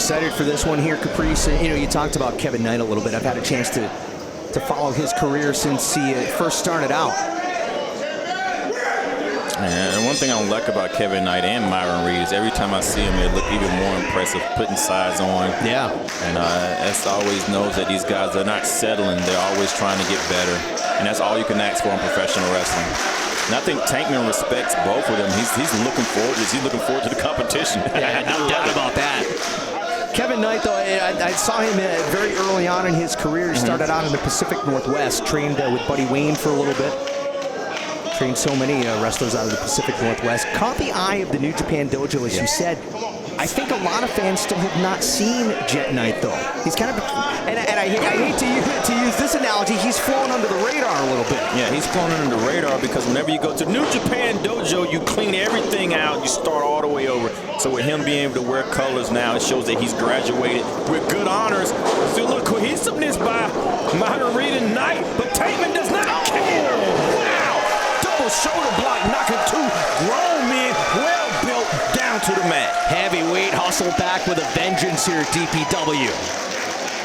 excited for this one here, Caprice. You know, you talked about Kevin Knight a little bit. I've had a chance to follow his career since he first started out. And one thing I like about Kevin Knight and Myron Reed is every time I see him, they look even more impressive, putting size on. Yeah. And S always knows that these guys are not settling. They're always trying to get better. And that's all you can ask for in professional wrestling. And I think Tankman respects both of them. He's looking forward to this. He's looking forward to the competition. Yeah, no doubt about that. Kevin Knight, though, I saw him very early on in his career. He started out in the Pacific Northwest, trained with Buddy Wayne for a little bit. Trained so many wrestlers out of the Pacific Northwest. Caught the eye of the New Japan Dojo, as you said. I think a lot of fans still have not seen Jet Knight, though. He's kind of, and I hate to use this analogy, he's flown under the radar a little bit. Yeah, he's flown under the radar because whenever you go to New Japan Dojo, you clean everything out, you start all the way over. So with him being able to wear colors now, it shows that he's graduated with good honors. So look, cohesiveness by Myron Reed and Knight, but Tankman does not care. Wow! Double shoulder block, knocking two grown men, well built, down to the mat. Heavyweight hustle back with a vengeance here at DPW.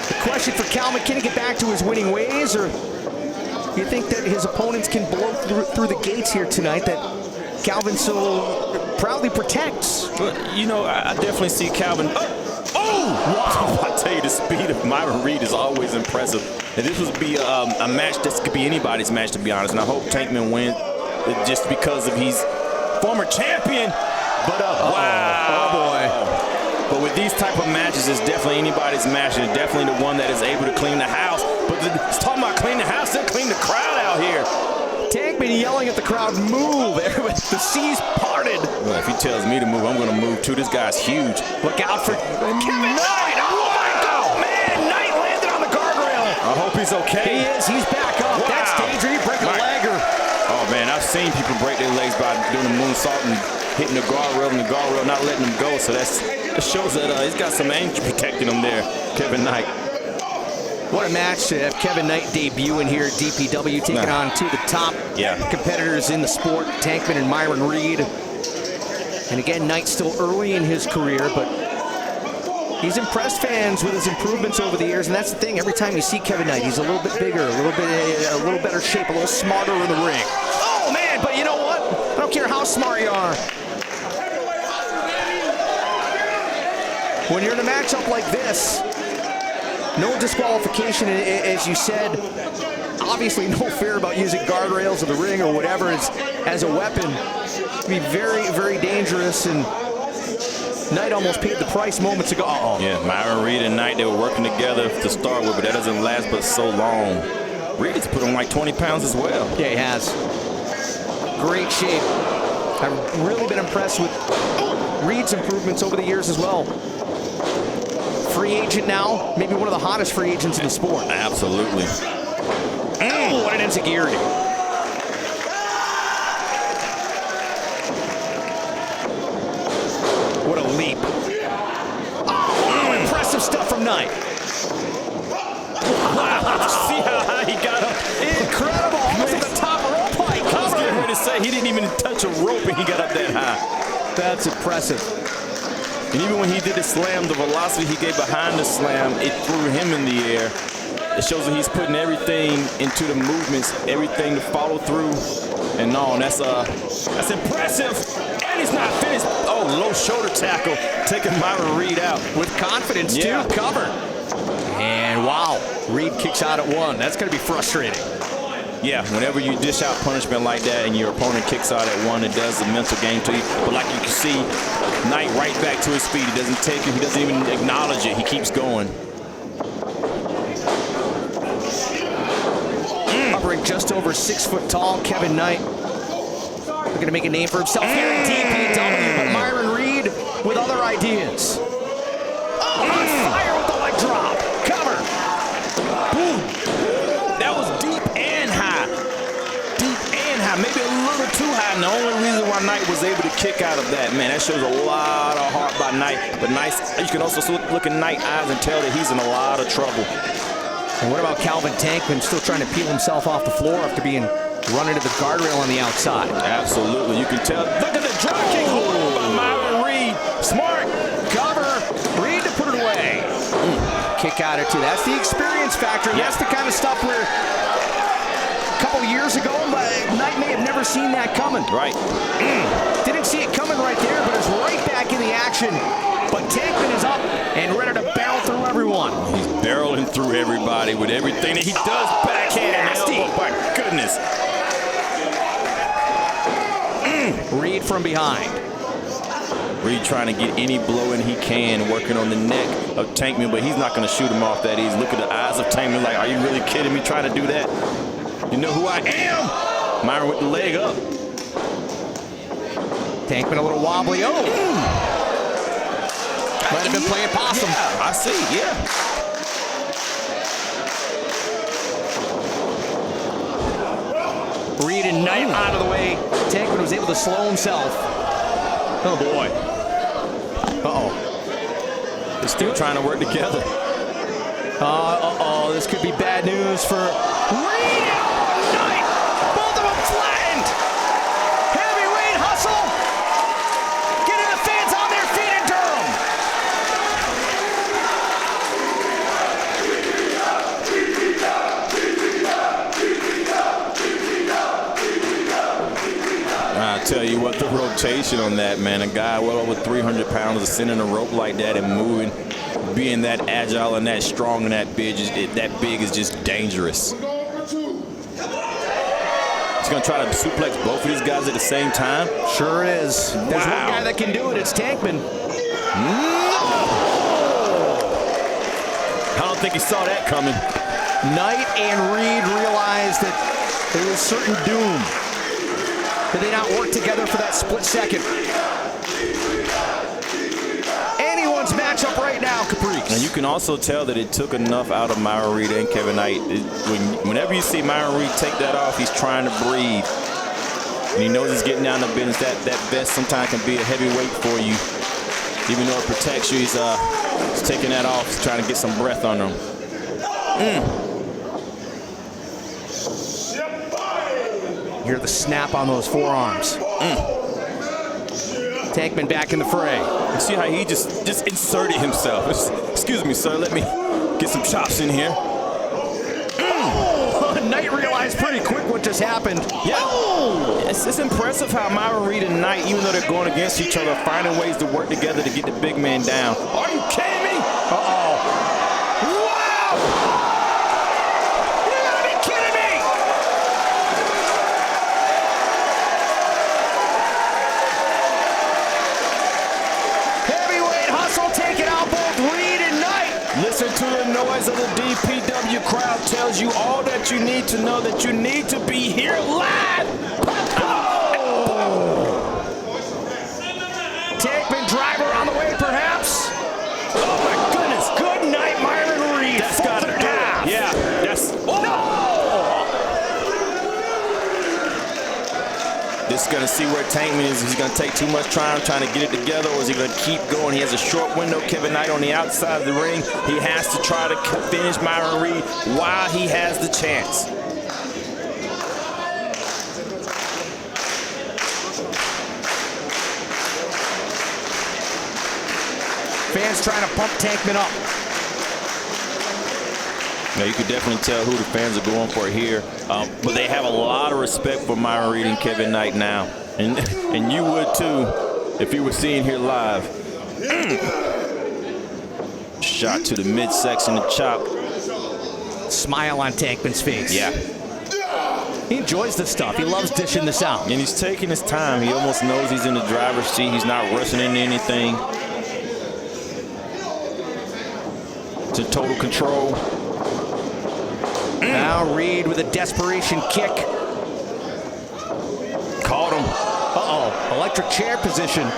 The question for Calvin, can he get back to his winning ways, or do you think that his opponents can blow through the gates here tonight that Calvin so proudly protects? But, you know, I definitely see Calvin. Wow! I tell you, the speed of Myron Reed is always impressive. And this would be a match, this could be anybody's match, to be honest. And I hope Tankman wins just because of he's former champion. But wow! Oh boy! But with these type of matches, it's definitely anybody's match, and it's definitely the one that is able to clean the house. But it's talking about clean the house, they'll clean the crowd out here. Tankman yelling at the crowd, move! Everybody, the seas parted. Well, if he tells me to move, I'm going to move too. This guy's huge. Look out for Kevin Knight! Oh my God, man! Knight landed on the guardrail. I hope he's okay. He is. He's back up. Wow. That's dangerous. You break a leg or... Oh man, I've seen people break their legs by doing a moonsault and hitting the guardrail and the guardrail not letting them go. So that shows that he's got some angel protecting him there, Kevin Knight. What a match to have Kevin Knight debuting here at DPW, taking on two of the top competitors in the sport, Tankman and Myron Reed. And again, Knight's still early in his career, but he's impressed fans with his improvements over the years. And that's the thing, every time you see Kevin Knight, he's a little bit bigger, a little better shape, a little smarter in the ring. Oh man, but you know what? I don't care how smart you are. When you're in a matchup like this, no disqualification, as you said. Obviously, no fear about using guardrails or the ring or whatever as a weapon. It'd be very, very dangerous, and Knight almost paid the price moments ago. Yeah, Myron Reed and Knight, they were working together to start with, but that doesn't last but so long. Reed has put on like 20 pounds as well. Yeah, he has. Great shape. I've really been impressed with Reed's improvements over the years as well. Free agent now, maybe one of the hottest free agents in the sport. Absolutely. Oh, what an enziguri. What a leap. Oh, impressive stuff from Knight. Wow, see how high he got up? Incredible, almost at the top rope height. I was getting ready to say, he didn't even touch a rope and he got up that high. That's impressive. And even when he did the slam, the velocity he gave behind the slam, it threw him in the air. It shows that he's putting everything into the movements, everything to follow through. And no, that's impressive. And he's not finished. Oh, low shoulder tackle, taking Myron Reed out. With confidence, too, covered. And wow, Reed kicks out at one. That's going to be frustrating. Yeah, whenever you dish out punishment like that and your opponent kicks out at one, it does a mental game to you. But like you can see, Knight right back to his feet. He doesn't take it. He doesn't even acknowledge it. He keeps going. Hovering just over 6 foot tall, Kevin Knight. Looking to make a name for himself here in DPW, but Myron Reed with other ideas. Oh, on fire with the leg drop. Cover. Boom. That was deep and high. Deep and high. Maybe a little too high. And the only reason why Knight was able to kick out of that, man, that shows a lot of heart by Knight. But nice, you can also look in Knight's eyes and tell that he's in a lot of trouble. And what about Calvin Tankman still trying to peel himself off the floor after being run into the guardrail on the outside? Absolutely. You can tell. Look at the drop kick by Myron Reed. Smart. Cover. Reed to put it away. kick out or two. That's the experience factor. Yeah. That's the kind of stuff where a couple years ago, Knight may have never seen that coming. Right. Didn't see it coming right there, but is right back in the action. But Tankman is up and ready to barrel through everyone. He's barreling through everybody with everything that he does. Backhand and elbow. My goodness. Reed from behind. Reed trying to get any blow in he can, working on the neck of Tankman, but he's not going to shoot him off that easy. Look at the eyes of Tankman like, are you really kidding me trying to do that? You know who I am? Myron with the leg up. Tankman a little wobbly. Oh! Might have been playing possum. Yeah, I see, yeah. Reed and Knight out of the way. Tankman was able to slow himself. Oh, boy. Uh-oh. They're still trying to work together. Uh-oh, this could be bad news for Reed. Knight! Both of them flattened. Heavyweight hustle. Getting the fans on their feet in Durham. I tell you what, the rotation on that, man. A guy well over 300 pounds is sitting in a rope like that and moving, being that agile and that strong and that big is just dangerous. He's going to try to suplex both of these guys at the same time. Sure is. There's one guy that can do it. It's Tankman. No! I don't think he saw that coming. Knight and Reed realized that there was certain doom. Did they not work together for that split second? Anyone's matchup right now, Caprice. And you can also tell that it took enough out of Myron Reed and Kevin Knight. Whenever you see Myron Reed take that off, he's trying to breathe. And he knows he's getting down to business. That vest sometimes can be a heavy weight for you. Even though it protects you, he's taking that off, he's trying to get some breath on him. Hear the snap on those forearms. Tankman back in the fray. You see how he just inserted himself. Excuse me, sir. Let me get some chops in here. Knight realized pretty quick what just happened. Yeah. It's impressive how Myron Reed and Knight, even though they're going against each other, finding ways to work together to get the big man down. Are you kidding me? Listen to the noise of the DPW crowd tells you all that you need to know, that you need to be here live. Tankman driver on the way, perhaps. Oh my goodness! Good night, Myron Reed. That's got to do it. Yeah, that's. Oh. No. This is going to see where Tankman is. He's going to take too much time trying to get it together, or is he going to keep going? He has a short window. Kevin Knight on the outside of the ring. He has to try to finish Myron Reed while he has the chance. Fans trying to pump Tankman up. Now, you could definitely tell who the fans are going for here, but they have a lot of respect for Myron Reed and Kevin Knight now, and you would too if you were seeing here live. Shot to the midsection, the chop. Smile on Tankman's face. Yeah. He enjoys this stuff. He loves dishing this out. And he's taking his time. He almost knows he's in the driver's seat. He's not rushing into anything. To total control. Now Reed with a desperation kick. Caught him. Uh-oh, electric chair position.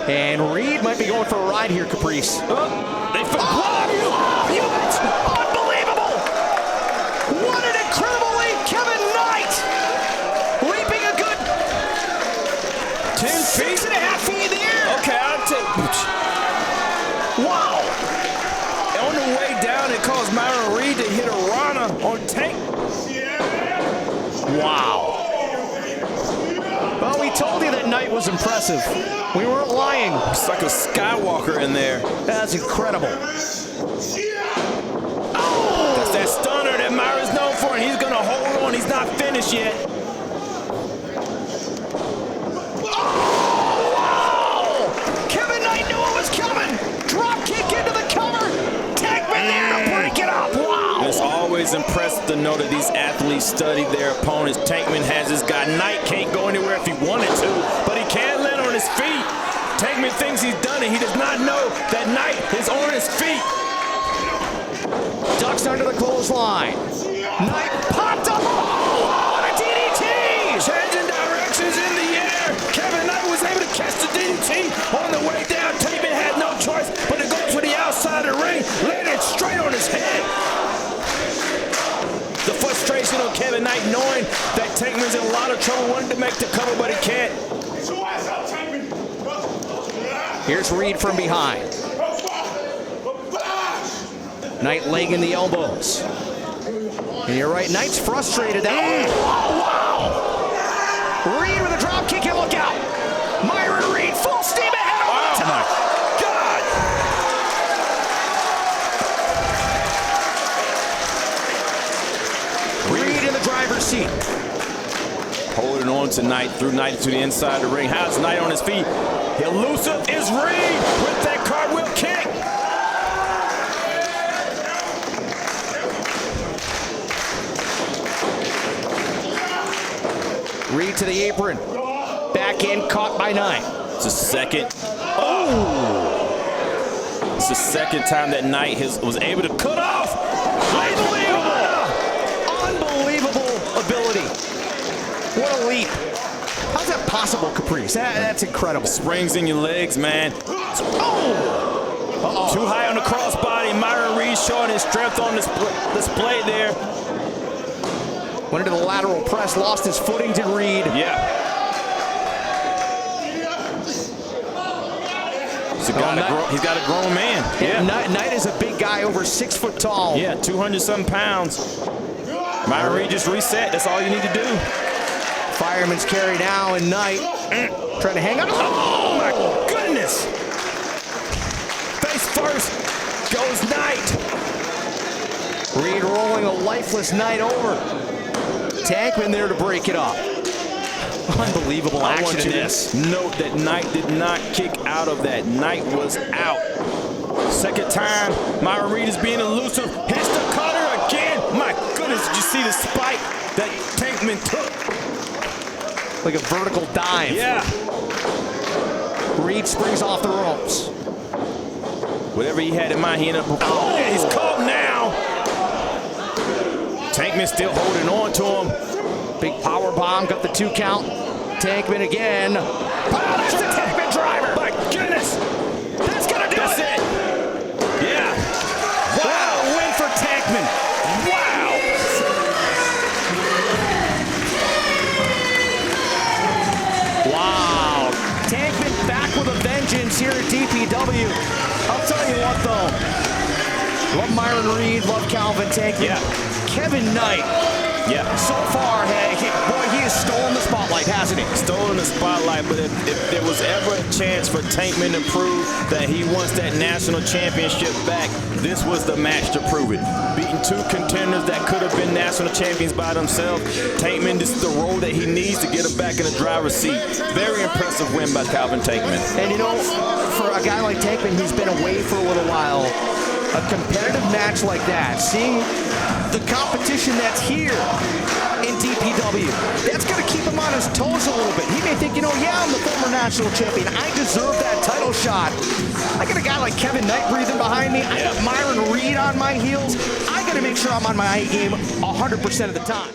And Reed might be going for a ride here, Caprice. They Unbelievable! What an incredible leap, Kevin Knight! Leaping a good 10 feet. 6.5 feet in the air. Okay, I'll take. Wow! On the way down, it caused Myron Reed to hit a Rana on Tank. Wow. Well, we told you that Knight was impressive. We weren't lying. It's like a Skywalker in there. That's incredible. that Myron's known for, and he's going to hold on. He's not finished yet. Oh! Kevin Knight knew it was coming. Drop kick into the cover. Tankman there to break it up. Wow! It's always impressive to know that these athletes study their opponents. Tankman has his guy. Knight can't go anywhere if he wanted to, but he can land on his feet. Tankman thinks he's done it. He does not know that Knight is on his feet. Ducks under the clothesline. Knight popped up. Oh, a DDT! Changing directions in the air. Kevin Knight was able to catch the DDT on the way down. Tankman had no choice but to go for the outside of the ring, landed straight on his head. The frustration of Kevin Knight knowing that Tankman's in a lot of trouble, wanted to make the cover, but he can't. Here's Reed from behind. Knight laying in the elbows. And you're right, Knight's frustrated. Oh, wow! Reed with a drop kick, and look out! Myron Reed, full steam ahead over the top! God! Reed in the driver's seat. Holding on to Knight, through Knight to the inside of the ring. How's Knight on his feet? Elusive is Reed with that cartwheel kick. Reed to the apron. Back in, caught by Knight. It's the second. Oh! It's the second time that Knight was able to cut off. Unbelievable ability. What a leap. How's that possible, Caprice? That's incredible. Springs in your legs, man. Oh! Too high on the crossbody. Myron Reed showing his strength on display there. Went into the lateral press, lost his footing to Reed. Yeah. He's got a grown man. Yeah. Knight is a big guy, over 6 foot tall. Yeah, 200-something pounds. Myron Reed just reset. That's all you need to do. Fireman's carry now, and Knight trying to hang on. Oh my goodness! Face first goes Knight. Reed rolling a lifeless Knight over. Tankman there to break it up. Unbelievable action in this. Note that Knight did not kick out of that. Knight was out. Second time, Myron Reed is being elusive. Hits the cutter again. My goodness, did you see the spike that Tankman took? Like a vertical dive. Yeah. Reed springs off the ropes. Whatever he had in mind, he ended up. Oh, yeah, he's caught now. Tankman still holding on to him. Big power bomb, got the 2 count. Tankman again. Oh, that's the Tankman driver. My goodness. That's gonna do That's it. Yeah. Wow, win for Tankman. Wow. Wow. Tankman back with a vengeance here at DPW. I'll tell you what, though. Love Myron Reed, love Calvin Tankman. Yeah. Kevin Knight. Yeah. So far, boy, he has stolen the spotlight, hasn't he? Stolen the spotlight, but if there was ever a chance for Tankman to prove that he wants that national championship back, this was the match to prove it. Beating 2 contenders that could have been national champions by themselves, Tankman, this is the role that he needs to get him back in the driver's seat. Very impressive win by Calvin Tankman. And you know, for a guy like Tankman who's been away for a little while, a competitive match like that, seeing the competition that's here in DPW, that's going to keep him on his toes a little bit. He may think, you know, yeah, I'm the former national champion. I deserve that title shot. I got a guy like Kevin Knight breathing behind me. I got Myron Reed on my heels. I got to make sure I'm on my A game 100% of the time.